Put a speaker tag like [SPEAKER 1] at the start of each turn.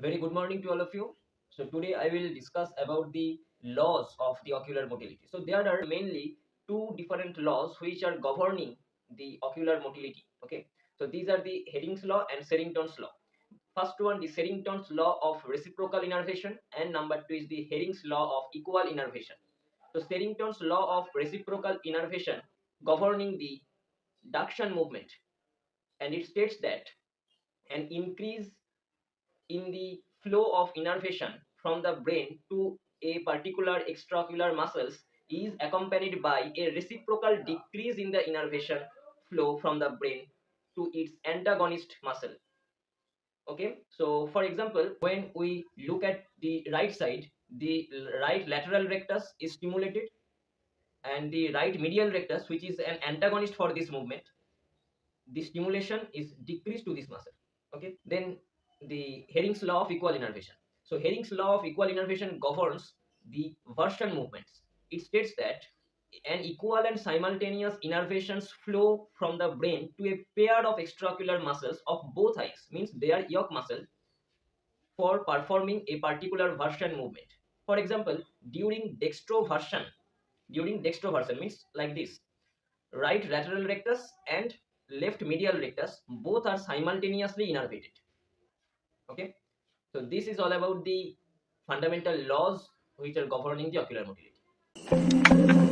[SPEAKER 1] Very good morning to all of you. So today I will discuss about the laws of the ocular motility. So there are mainly two different laws which are governing the ocular motility. Okay. So these are the Herring's law and Sherrington's law. First one, the Sherrington's law of reciprocal innervation, and number two is the Herring's law of equal innervation. So Sherrington's law of reciprocal innervation governing the duction movement, and it states that an increase in the flow of innervation from the brain to a particular extraocular muscles is accompanied by a reciprocal decrease in the innervation flow from the brain to its antagonist muscle. Okay, so for example, when we look at the right side, the right lateral rectus is stimulated, and the right medial rectus, which is an antagonist for this movement, the stimulation is decreased to this muscle. Okay, then the Herring's law of equal innervation. So Herring's law of equal innervation governs the version movements. It states that an equal and simultaneous innervations flow from the brain to a pair of extraocular muscles of both eyes, means they are yoke muscle, for performing a particular version movement. For example, during dextroversion means like this: right lateral rectus and left medial rectus both are simultaneously innervated. Okay, so this is all about the fundamental laws which are governing the ocular motility.